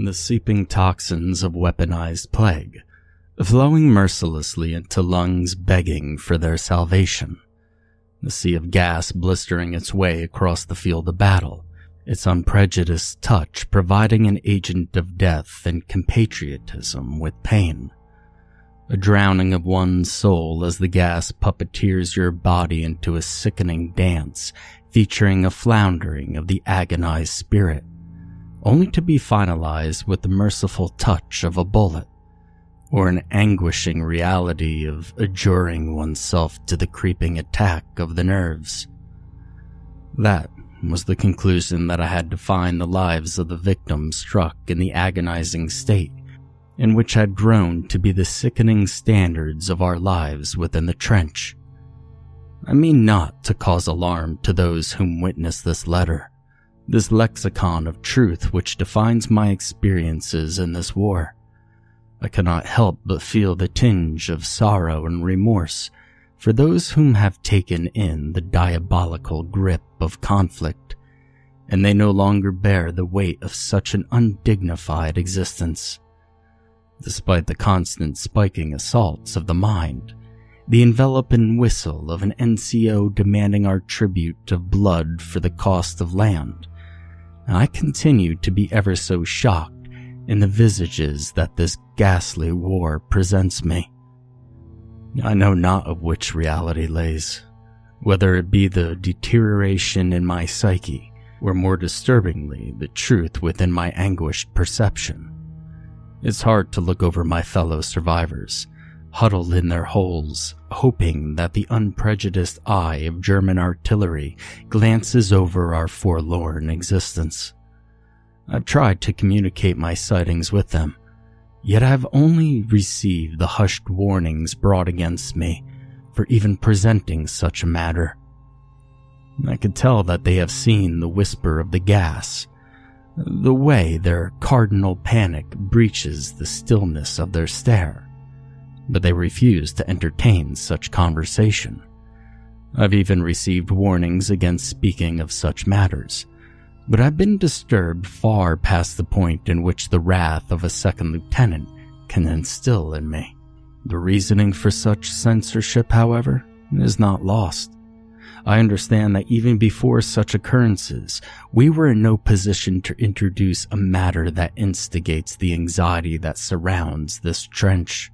the seeping toxins of weaponized plague, flowing mercilessly into lungs begging for their salvation. The sea of gas blistering its way across the field of battle, its unprejudiced touch providing an agent of death and compatriotism with pain. A drowning of one's soul as the gas puppeteers your body into a sickening dance featuring a floundering of the agonized spirit, only to be finalized with the merciful touch of a bullet, or an anguishing reality of adjuring oneself to the creeping attack of the nerves. That was the conclusion that I had to find the lives of the victims struck in the agonizing state in which had grown to be the sickening standards of our lives within the trench. I mean not to cause alarm to those whom witness this letter, this lexicon of truth which defines my experiences in this war. I cannot help but feel the tinge of sorrow and remorse for those whom have taken in the diabolical grip of conflict, and they no longer bear the weight of such an undignified existence. Despite the constant spiking assaults of the mind, the enveloping whistle of an NCO demanding our tribute of blood for the cost of land, I continue to be ever so shocked in the visages that this ghastly war presents me. I know not of which reality lays, whether it be the deterioration in my psyche, or more disturbingly, the truth within my anguished perception. It's hard to look over my fellow survivors, huddled in their holes, hoping that the unprejudiced eye of German artillery glances over our forlorn existence. I've tried to communicate my sightings with them, yet I've only received the hushed warnings brought against me for even presenting such a matter. I could tell that they have seen the whisper of the gas, the way their cardinal panic breaches the stillness of their stare, but they refuse to entertain such conversation. I've even received warnings against speaking of such matters, but I've been disturbed far past the point in which the wrath of a second lieutenant can instill in me. The reasoning for such censorship, however, is not lost. I understand that even before such occurrences, we were in no position to introduce a matter that instigates the anxiety that surrounds this trench.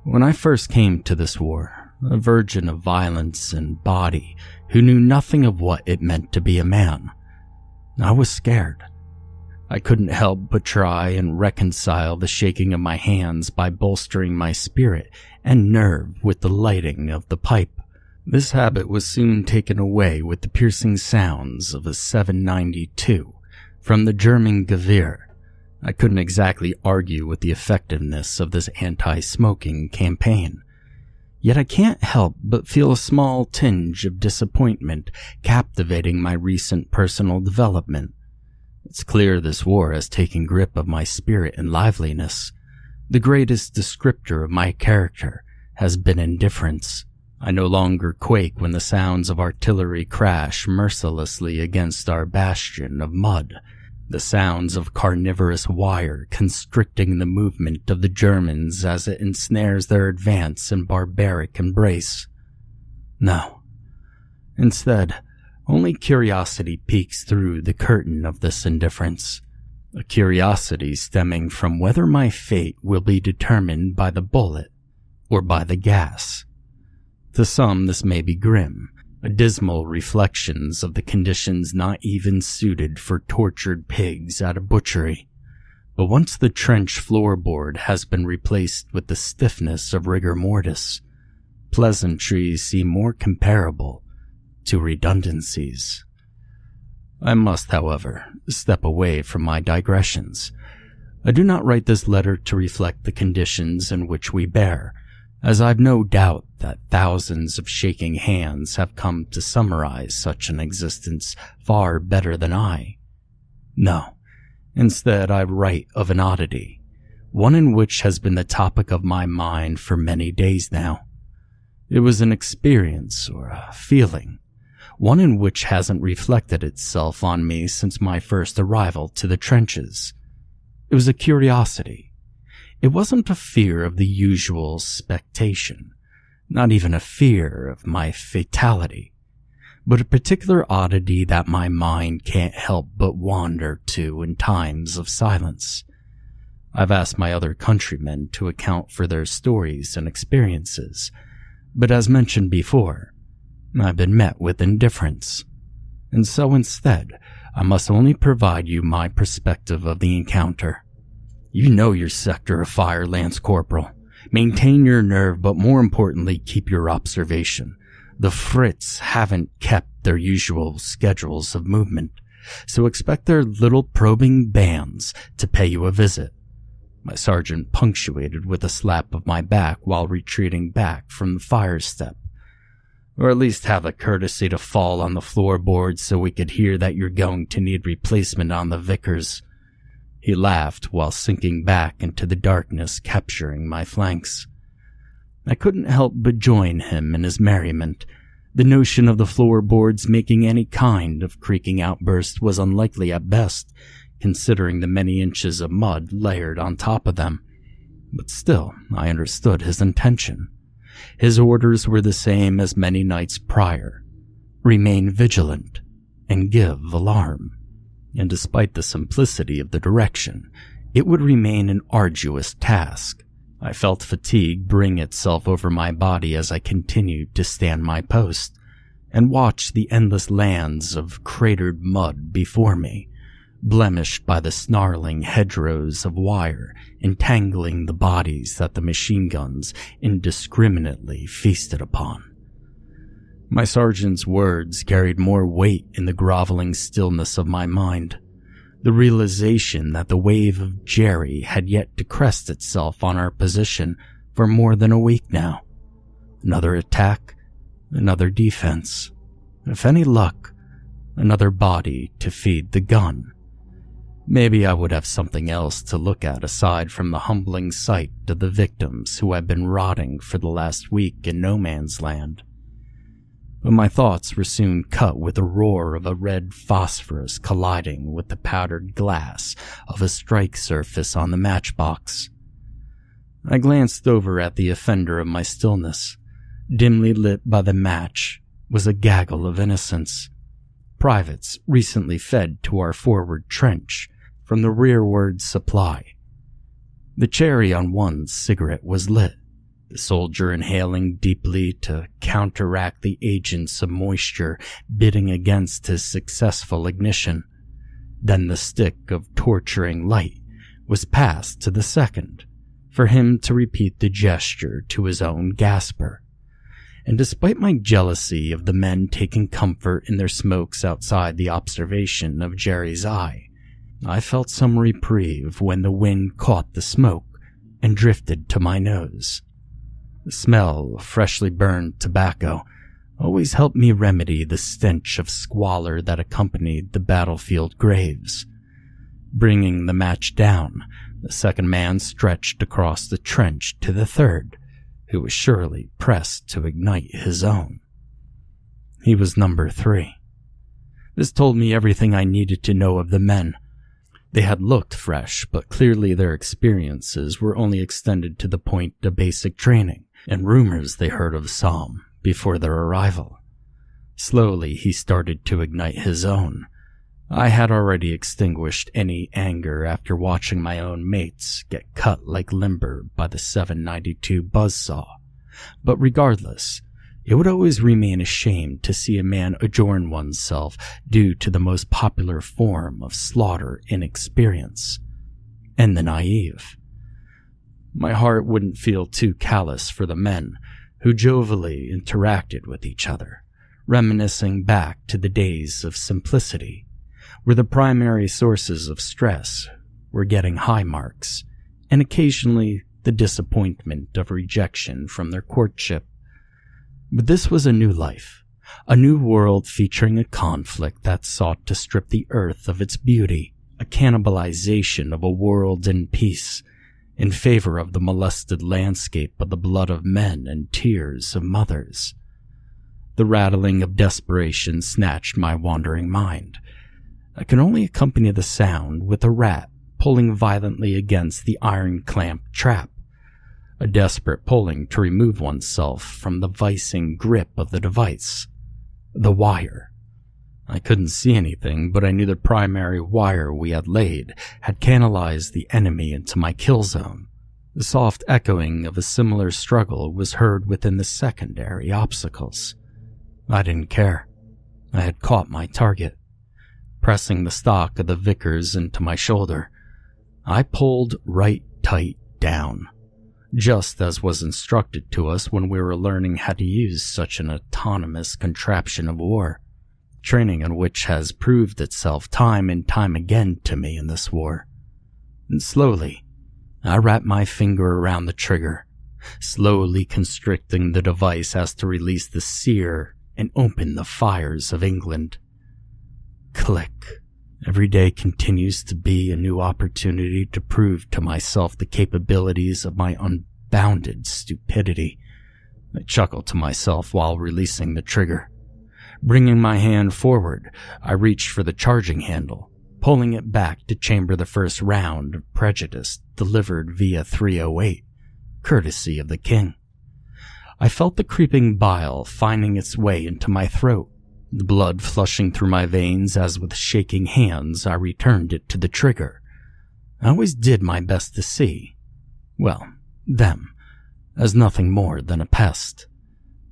When I first came to this war, a virgin of violence and body who knew nothing of what it meant to be a man, I was scared. I couldn't help but try and reconcile the shaking of my hands by bolstering my spirit and nerve with the lighting of the pipe. This habit was soon taken away with the piercing sounds of a 792 from the German Gewehr. I couldn't exactly argue with the effectiveness of this anti-smoking campaign, yet I can't help but feel a small tinge of disappointment captivating my recent personal development. It's clear this war has taken grip of my spirit and liveliness. The greatest descriptor of my character has been indifference. I no longer quake when the sounds of artillery crash mercilessly against our bastion of mud, the sounds of carnivorous wire constricting the movement of the Germans as it ensnares their advance in barbaric embrace. No. Instead, only curiosity peeks through the curtain of this indifference, a curiosity stemming from whether my fate will be determined by the bullet or by the gas. To some, this may be grim, dismal reflections of the conditions not even suited for tortured pigs at a butchery. But once the trench floorboard has been replaced with the stiffness of rigor mortis, pleasantries seem more comparable to redundancies. I must, however, step away from my digressions. I do not write this letter to reflect the conditions in which we bear, as I've no doubt that thousands of shaking hands have come to summarize such an existence far better than I. No, instead I write of an oddity, one in which has been the topic of my mind for many days now. It was an experience or a feeling, one in which hasn't reflected itself on me since my first arrival to the trenches. It was a curiosity. It wasn't a fear of the usual spectation, not even a fear of my fatality, but a particular oddity that my mind can't help but wander to in times of silence. I've asked my other countrymen to account for their stories and experiences, but as mentioned before, I've been met with indifference. And so instead, I must only provide you my perspective of the encounter. You know your sector of fire, Lance Corporal. Maintain your nerve, but more importantly, keep your observation. The Fritz haven't kept their usual schedules of movement, so expect their little probing bands to pay you a visit. My sergeant punctuated with a slap of my back while retreating back from the fire step. Or at least have the courtesy to fall on the floorboards so we could hear that you're going to need replacement on the Vickers. He laughed while sinking back into the darkness, capturing my flanks. I couldn't help but join him in his merriment. The notion of the floorboards making any kind of creaking outburst was unlikely at best, considering the many inches of mud layered on top of them. But still, I understood his intention. His orders were the same as many nights prior. Remain vigilant and give alarm. And despite the simplicity of the direction, it would remain an arduous task. I felt fatigue bring itself over my body as I continued to stand my post and watch the endless lands of cratered mud before me, blemished by the snarling hedgerows of wire entangling the bodies that the machine guns indiscriminately feasted upon. My sergeant's words carried more weight in the groveling stillness of my mind. The realization that the wave of Jerry had yet to crest itself on our position for more than a week now. Another attack, another defense. If any luck, another body to feed the gun. Maybe I would have something else to look at aside from the humbling sight of the victims who had been rotting for the last week in no man's land. But my thoughts were soon cut with the roar of a red phosphorus colliding with the powdered glass of a strike surface on the matchbox. I glanced over at the offender of my stillness. Dimly lit by the match was a gaggle of innocents. Privates recently fed to our forward trench from the rearward supply. The cherry on one cigarette was lit, the soldier inhaling deeply to counteract the agents of moisture bidding against his successful ignition. Then the stick of torturing light was passed to the second, for him to repeat the gesture to his own gasper. And despite my jealousy of the men taking comfort in their smokes outside the observation of Jerry's eye, I felt some reprieve when the wind caught the smoke and drifted to my nose. The smell of freshly burned tobacco always helped me remedy the stench of squalor that accompanied the battlefield graves. Bringing the match down, the second man stretched across the trench to the third, who was surely pressed to ignite his own. He was number 3. This told me everything I needed to know of the men. They had looked fresh, but clearly their experiences were only extended to the point of basic training and rumors they heard of Somme before their arrival. Slowly he started to ignite his own. I had already extinguished any anger after watching my own mates get cut like limber by the 792 buzzsaw, but regardless, it would always remain a shame to see a man adorn oneself due to the most popular form of slaughter inexperience, and the naive. My heart wouldn't feel too callous for the men who jovially interacted with each other, reminiscing back to the days of simplicity, where the primary sources of stress were getting high marks, and occasionally the disappointment of rejection from their courtship. But this was a new life, a new world featuring a conflict that sought to strip the earth of its beauty, a cannibalization of a world in peace, in favor of the molested landscape of the blood of men and tears of mothers. The rattling of desperation snatched my wandering mind. I could only accompany the sound with a rat pulling violently against the iron clamp trap, a desperate pulling to remove oneself from the vicing grip of the device. The wire. I couldn't see anything, but I knew the primary wire we had laid had canalized the enemy into my kill zone. The soft echoing of a similar struggle was heard within the secondary obstacles. I didn't care. I had caught my target. Pressing the stock of the Vickers into my shoulder, I pulled right tight down, just as was instructed to us when we were learning how to use such an autonomous contraption of war, training in which has proved itself time and time again to me in this war. And slowly, I wrapped my finger around the trigger, slowly constricting the device as to release the sear and open the fires of England. Click. Every day continues to be a new opportunity to prove to myself the capabilities of my unbounded stupidity. I chuckled to myself while releasing the trigger. Bringing my hand forward, I reached for the charging handle, pulling it back to chamber the first round of prejudice delivered via 308, courtesy of the king. I felt the creeping bile finding its way into my throat, the blood flushing through my veins as with shaking hands I returned it to the trigger. I always did my best to see, well, them, as nothing more than a pest.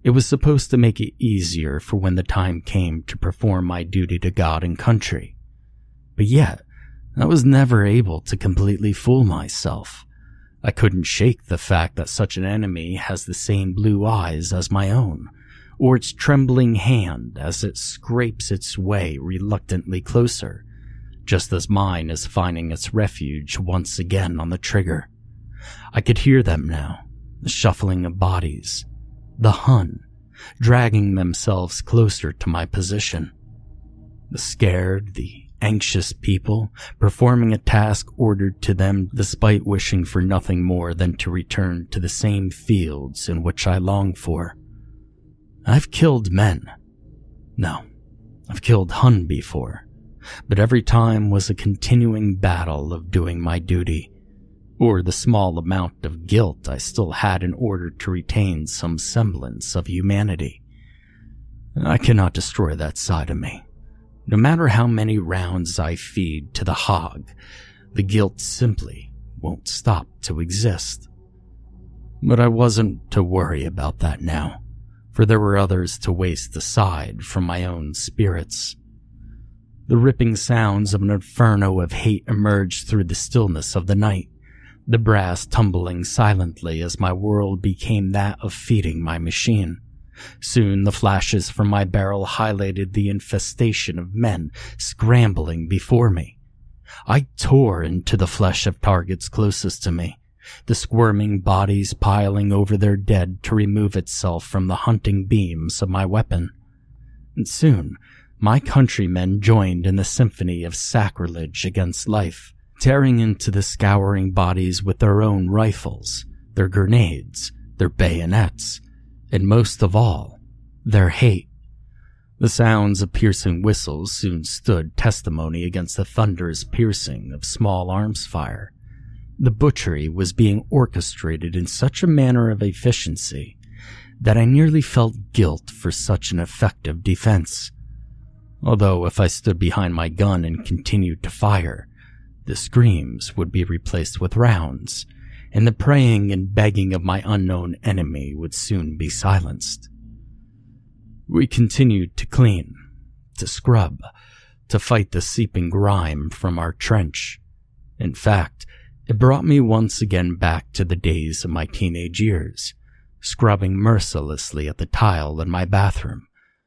It was supposed to make it easier for when the time came to perform my duty to God and country. But yet, I was never able to completely fool myself. I couldn't shake the fact that such an enemy has the same blue eyes as my own, or its trembling hand as it scrapes its way reluctantly closer, just as mine is finding its refuge once again on the trigger. I could hear them now, the shuffling of bodies, the Hun, dragging themselves closer to my position. The scared, the anxious people, performing a task ordered to them despite wishing for nothing more than to return to the same fields in which I long for. I've killed men. No, I've killed Hun before, but every time was a continuing battle of doing my duty, or the small amount of guilt I still had in order to retain some semblance of humanity. I cannot destroy that side of me. No matter how many rounds I feed to the hog, the guilt simply won't stop to exist. But I wasn't to worry about that now, for there were others to waste aside from my own spirits. The ripping sounds of an inferno of hate emerged through the stillness of the night, the brass tumbling silently as my world became that of feeding my machine. Soon the flashes from my barrel highlighted the infestation of men scrambling before me. I tore into the flesh of targets closest to me, the squirming bodies piling over their dead to remove itself from the hunting beams of my weapon. And soon, my countrymen joined in the symphony of sacrilege against life, tearing into the scouring bodies with their own rifles, their grenades, their bayonets, and most of all, their hate. The sounds of piercing whistles soon stood testimony against the thunderous piercing of small arms fire. The butchery was being orchestrated in such a manner of efficiency that I nearly felt guilt for such an effective defense. Although if I stood behind my gun and continued to fire, the screams would be replaced with rounds, and the praying and begging of my unknown enemy would soon be silenced. We continued to clean, to scrub, to fight the seeping grime from our trench. In fact, it brought me once again back to the days of my teenage years, scrubbing mercilessly at the tile in my bathroom,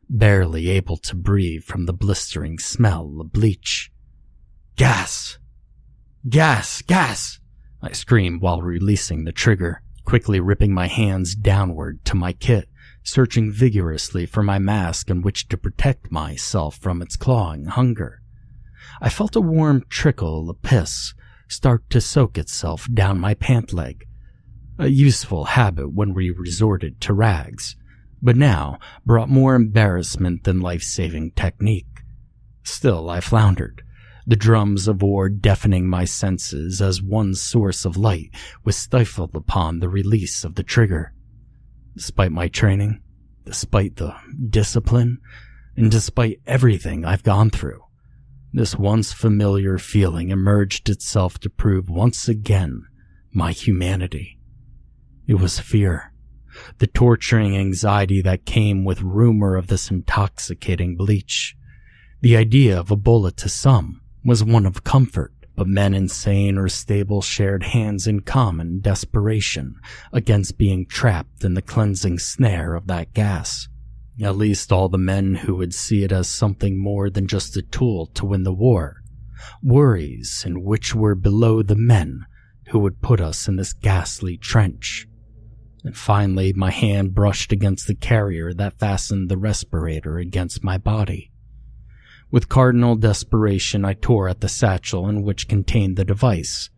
barely able to breathe from the blistering smell of bleach. Gas! Gas! Gas! I screamed while releasing the trigger, quickly ripping my hands downward to my kit, searching vigorously for my mask in which to protect myself from its clawing hunger. I felt a warm trickle of piss start to soak itself down my pant leg, a useful habit when we resorted to rags, but now brought more embarrassment than life-saving technique. Still, I floundered, the drums of war deafening my senses as one source of light was stifled upon the release of the trigger. Despite my training, despite the discipline, and despite everything I've gone through, this once familiar feeling emerged itself to prove once again my humanity. It was fear, the torturing anxiety that came with rumor of this intoxicating bleach. The idea of a bullet to some was one of comfort, but men insane or stable shared hands in common desperation against being trapped in the cleansing snare of that gas. At least all the men who would see it as something more than just a tool to win the war. Worries in which were below the men who would put us in this ghastly trench. And finally, my hand brushed against the carrier that fastened the respirator against my body. With cardinal desperation, I tore at the satchel in which contained the device.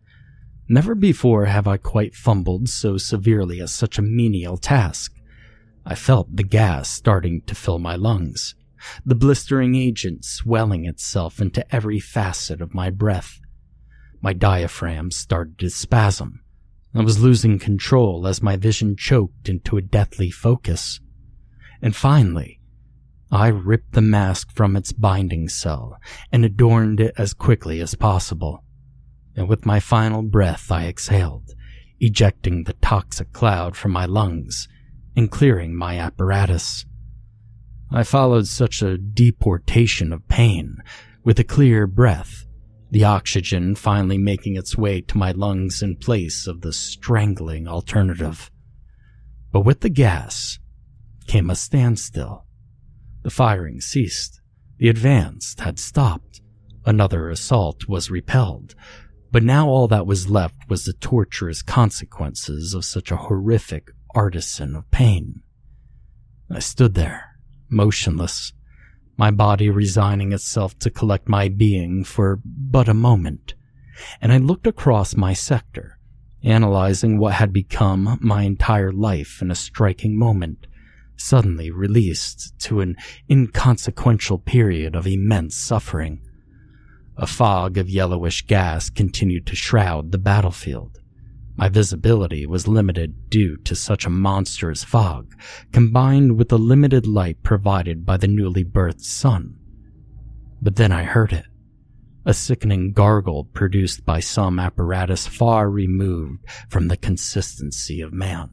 Never before have I quite fumbled so severely at such a menial task. I felt the gas starting to fill my lungs, the blistering agent swelling itself into every facet of my breath. My diaphragm started to spasm. I was losing control as my vision choked into a deathly focus. And finally, I ripped the mask from its binding cell and adorned it as quickly as possible. And with my final breath I exhaled, ejecting the toxic cloud from my lungs and clearing my apparatus. I followed such a deportation of pain with a clear breath, the oxygen finally making its way to my lungs in place of the strangling alternative. But with the gas came a standstill. The firing ceased. The advance had stopped. Another assault was repelled. But now all that was left was the torturous consequences of such a horrific artisan of pain. I stood there, motionless, my body resigning itself to collect my being for but a moment, and I looked across my sector, analyzing what had become my entire life in a striking moment, suddenly released to an inconsequential period of immense suffering. A fog of yellowish gas continued to shroud the battlefield. My visibility was limited due to such a monstrous fog, combined with the limited light provided by the newly birthed sun. But then I heard it, a sickening gargle produced by some apparatus far removed from the consistency of man.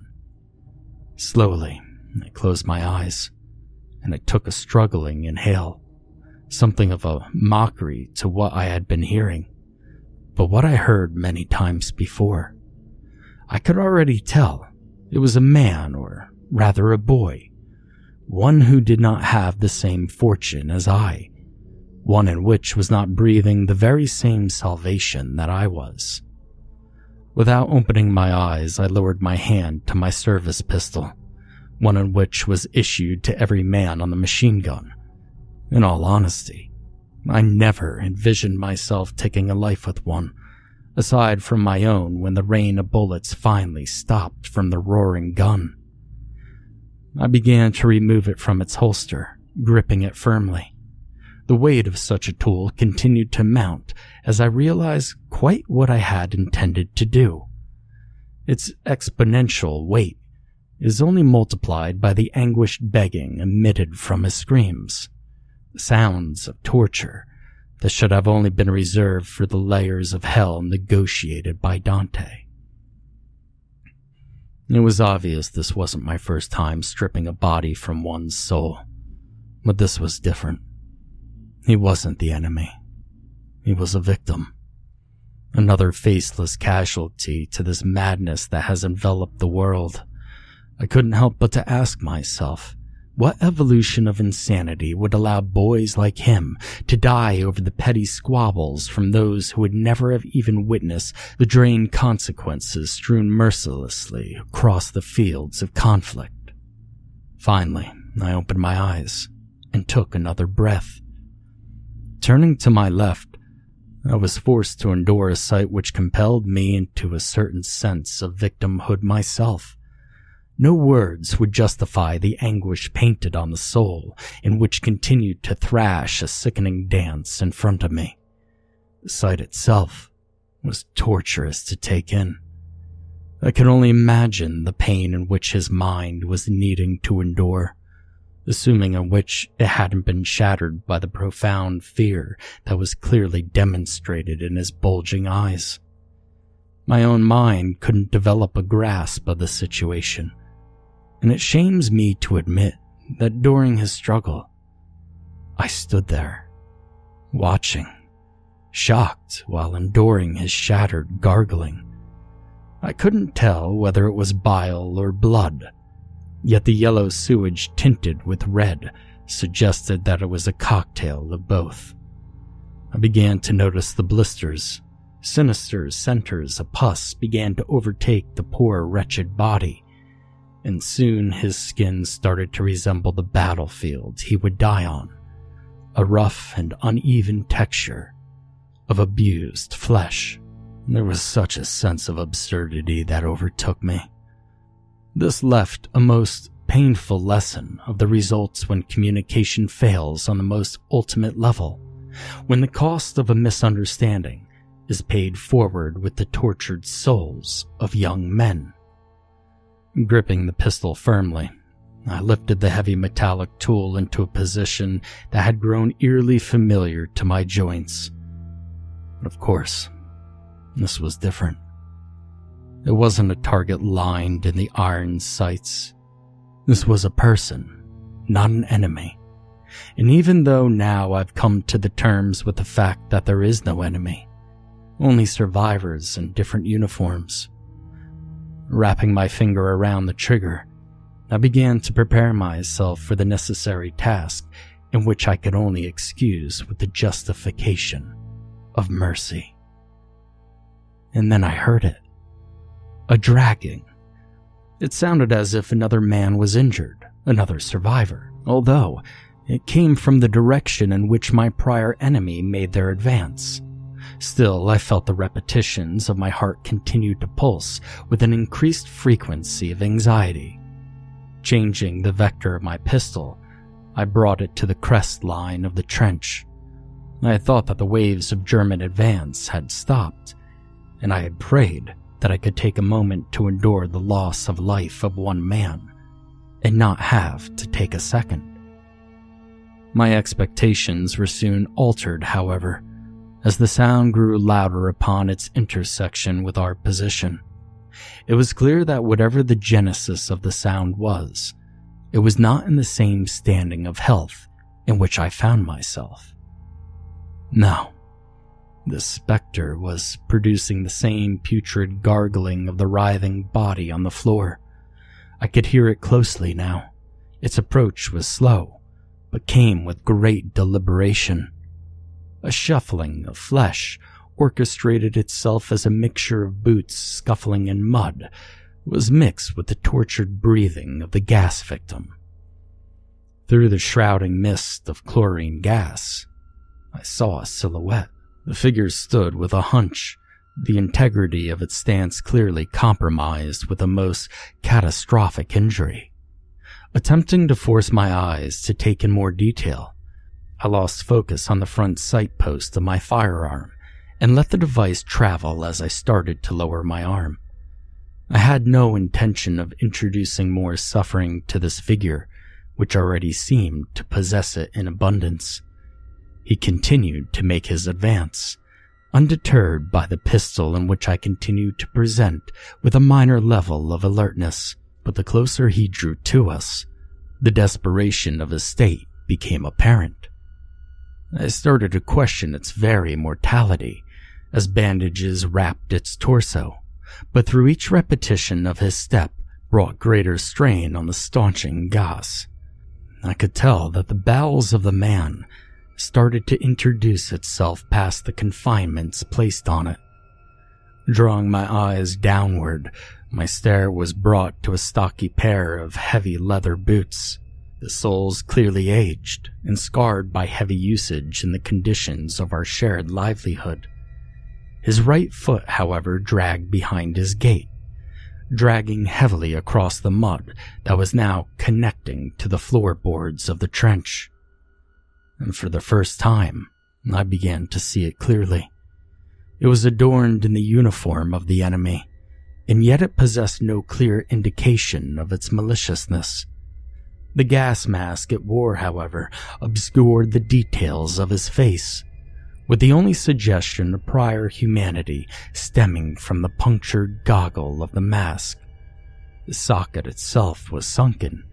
Slowly, I closed my eyes, and I took a struggling inhale, something of a mockery to what I had been hearing, but what I heard many times before. I could already tell it was a man, or rather a boy, one who did not have the same fortune as I, one in which was not breathing the very same salvation that I was. Without opening my eyes, I lowered my hand to my service pistol, one in which was issued to every man on the machine gun. In all honesty, I never envisioned myself taking a life with one, aside from my own when the rain of bullets finally stopped from the roaring gun. I began to remove it from its holster, gripping it firmly. The weight of such a tool continued to mount as I realized quite what I had intended to do. Its exponential weight is only multiplied by the anguished begging emitted from his screams, the sounds of torture that should have only been reserved for the layers of hell negotiated by Dante. It was obvious this wasn't my first time stripping a body from one's soul, but this was different. He wasn't the enemy. He was a victim. Another faceless casualty to this madness that has enveloped the world. I couldn't help but to ask myself, what evolution of insanity would allow boys like him to die over the petty squabbles from those who would never have even witnessed the drained consequences strewn mercilessly across the fields of conflict? Finally, I opened my eyes and took another breath. Turning to my left, I was forced to endure a sight which compelled me into a certain sense of victimhood myself. No words would justify the anguish painted on the soul in which continued to thrash a sickening dance in front of me. The sight itself was torturous to take in. I could only imagine the pain in which his mind was needing to endure, assuming in which it hadn't been shattered by the profound fear that was clearly demonstrated in his bulging eyes. My own mind couldn't develop a grasp of the situation, and it shames me to admit that during his struggle, I stood there, watching, shocked while enduring his shattered gargling. I couldn't tell whether it was bile or blood, yet the yellow sewage tinted with red suggested that it was a cocktail of both. I began to notice the blisters. Sinister centers of pus began to overtake the poor, wretched body, and soon his skin started to resemble the battlefield he would die on, a rough and uneven texture of abused flesh. There was such a sense of absurdity that overtook me. This left a most painful lesson of the results when communication fails on the most ultimate level, when the cost of a misunderstanding is paid forward with the tortured souls of young men. Gripping the pistol firmly, I lifted the heavy metallic tool into a position that had grown eerily familiar to my joints. But of course, this was different. It wasn't a target lined in the iron sights. This was a person, not an enemy. And even though now I've come to the terms with the fact that there is no enemy, only survivors in different uniforms, wrapping my finger around the trigger, I began to prepare myself for the necessary task in which I could only excuse with the justification of mercy. And then I heard it. A dragging. It sounded as if another man was injured, another survivor, although it came from the direction in which my prior enemy made their advance. Still, I felt the repetitions of my heart continue to pulse with an increased frequency of anxiety. Changing the vector of my pistol, I brought it to the crest line of the trench. I had thought that the waves of German advance had stopped, and I had prayed that I could take a moment to endure the loss of life of one man, and not have to take a second. My expectations were soon altered, however, as the sound grew louder upon its intersection with our position. It was clear that whatever the genesis of the sound was, it was not in the same standing of health in which I found myself. No. The specter was producing the same putrid gargling of the writhing body on the floor. I could hear it closely now. Its approach was slow, but came with great deliberation. A shuffling of flesh orchestrated itself as a mixture of boots scuffling in mud was mixed with the tortured breathing of the gas victim. Through the shrouding mist of chlorine gas, I saw a silhouette. The figure stood with a hunch, the integrity of its stance clearly compromised with a most catastrophic injury. Attempting to force my eyes to take in more detail, I lost focus on the front sight post of my firearm and let the device travel as I started to lower my arm. I had no intention of introducing more suffering to this figure, which already seemed to possess it in abundance. He continued to make his advance, undeterred by the pistol in which I continued to present with a minor level of alertness. But the closer he drew to us, the desperation of his state became apparent. I started to question its very mortality as bandages wrapped its torso, but through each repetition of his step brought greater strain on the staunching gas. I could tell that the bowels of the man started to introduce itself past the confinements placed on it. Drawing my eyes downward, my stare was brought to a stocky pair of heavy leather boots, the soles clearly aged and scarred by heavy usage in the conditions of our shared livelihood. His right foot, however, dragged behind his gait, dragging heavily across the mud that was now connecting to the floorboards of the trench. And for the first time, I began to see it clearly. It was adorned in the uniform of the enemy, and yet it possessed no clear indication of its maliciousness. The gas mask it wore, however, obscured the details of his face, with the only suggestion of prior humanity stemming from the punctured goggle of the mask. The socket itself was sunken,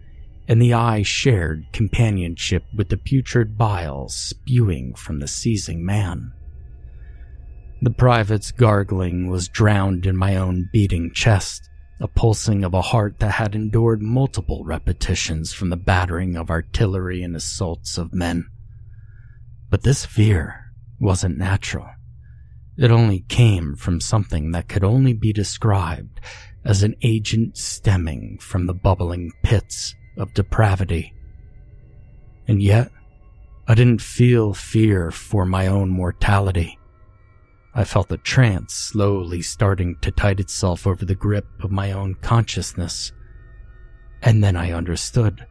and the eye shared companionship with the putrid bile spewing from the seizing man. The private's gargling was drowned in my own beating chest, a pulsing of a heart that had endured multiple repetitions from the battering of artillery and assaults of men. But this fear wasn't natural. It only came from something that could only be described as an agent stemming from the bubbling pits of depravity. And yet, I didn't feel fear for my own mortality. I felt a trance slowly starting to tide itself over the grip of my own consciousness. And then I understood.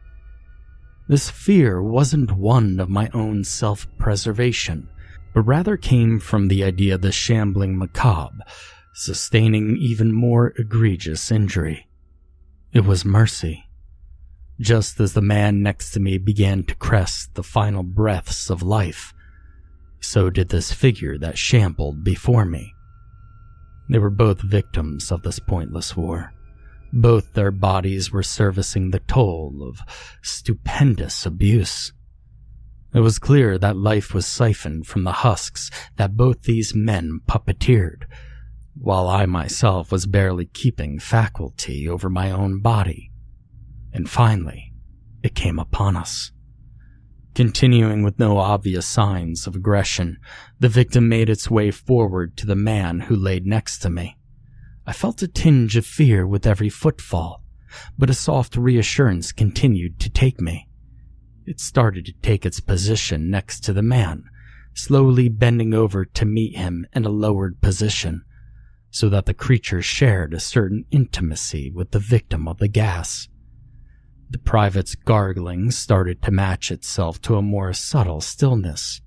This fear wasn't one of my own self-preservation, but rather came from the idea of the shambling macabre sustaining even more egregious injury. It was mercy. Just as the man next to me began to crest the final breaths of life, so did this figure that shambled before me. They were both victims of this pointless war. Both their bodies were servicing the toll of stupendous abuse. It was clear that life was siphoned from the husks that both these men puppeteered, while I myself was barely keeping faculty over my own body. And finally, it came upon us. Continuing with no obvious signs of aggression, the victim made its way forward to the man who laid next to me. I felt a tinge of fear with every footfall, but a soft reassurance continued to take me. It started to take its position next to the man, slowly bending over to meet him in a lowered position, so that the creature shared a certain intimacy with the victim of the gas. The private's gargling started to match itself to a more subtle stillness.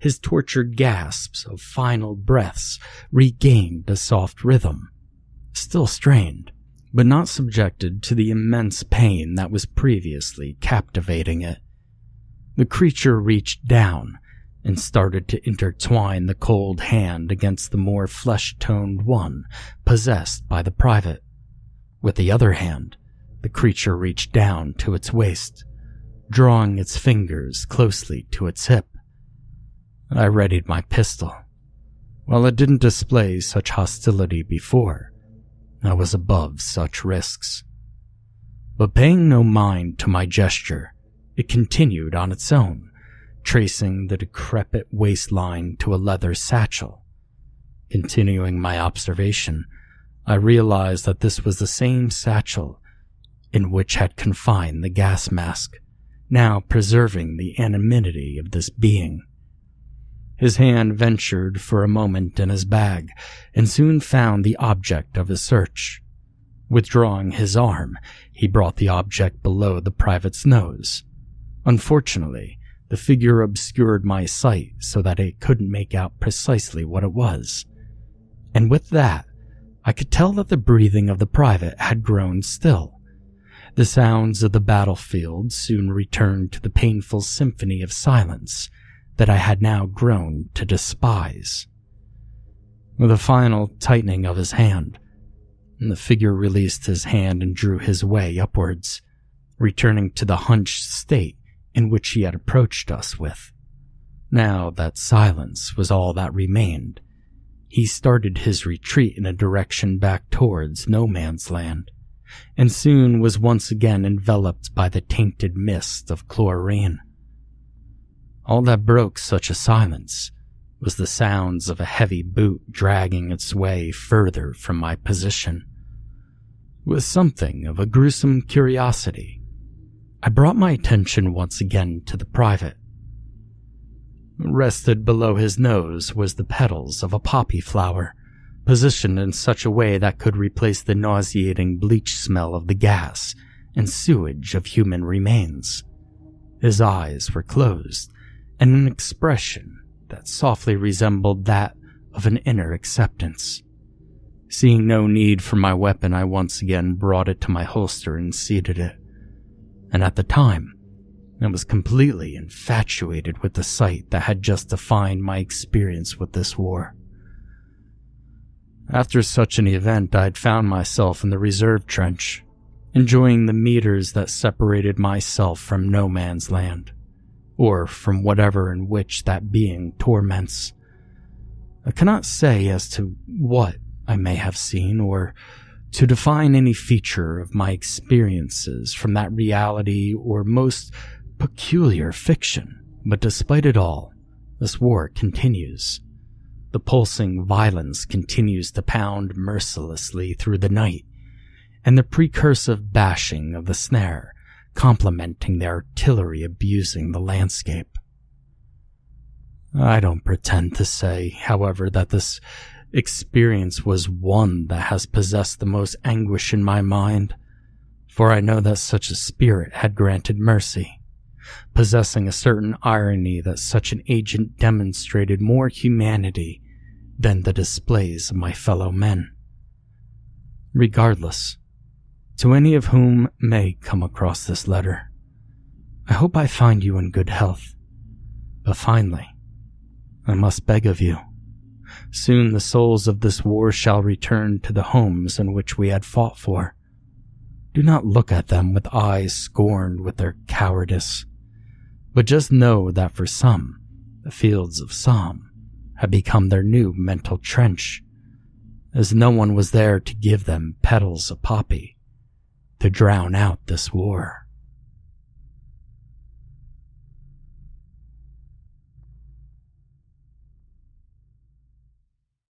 His tortured gasps of final breaths regained a soft rhythm, still strained, but not subjected to the immense pain that was previously captivating it. The creature reached down and started to intertwine the cold hand against the more flesh-toned one possessed by the private. With the other hand, the creature reached down to its waist, drawing its fingers closely to its hip. I readied my pistol. While it didn't display such hostility before, I was above such risks. But paying no mind to my gesture, it continued on its own, tracing the decrepit waistline to a leather satchel. Continuing my observation, I realized that this was the same satchel in which had confined the gas mask, now preserving the anonymity of this being. His hand ventured for a moment in his bag, and soon found the object of his search. Withdrawing his arm, he brought the object below the private's nose. Unfortunately, the figure obscured my sight so that I couldn't make out precisely what it was. And with that, I could tell that the breathing of the private had grown still. The sounds of the battlefield soon returned to the painful symphony of silence that I had now grown to despise. With a final tightening of his hand, the figure released his hand and drew his way upwards, returning to the hunched state in which he had approached us with. Now that silence was all that remained, he started his retreat in a direction back towards no man's land, and soon was once again enveloped by the tainted mist of chlorine. All that broke such a silence was the sounds of a heavy boot dragging its way further from my position. With something of a gruesome curiosity, I brought my attention once again to the private. Rested below his nose was the petals of a poppy flower, positioned in such a way that could replace the nauseating bleach smell of the gas and sewage of human remains. His eyes were closed, and an expression that softly resembled that of an inner acceptance. Seeing no need for my weapon, I once again brought it to my holster and seated it. And at the time, I was completely infatuated with the sight that had just defined my experience with this war. After such an event, I had found myself in the reserve trench, enjoying the meters that separated myself from no man's land, or from whatever in which that being torments. I cannot say as to what I may have seen, or to define any feature of my experiences from that reality or most peculiar fiction, but despite it all, this war continues. The pulsing violence continues to pound mercilessly through the night, and the precursive bashing of the snare complementing the artillery abusing the landscape. I don't pretend to say, however, that this experience was one that has possessed the most anguish in my mind, for I know that such a spirit had granted mercy, possessing a certain irony that such an agent demonstrated more humanity than the displays of my fellow men. Regardless, to any of whom may come across this letter, I hope I find you in good health. But finally, I must beg of you, soon the souls of this war shall return to the homes in which we had fought for. Do not look at them with eyes scorned with their cowardice, but just know that for some, the fields of Somme had become their new mental trench, as no one was there to give them petals of poppy to drown out this war.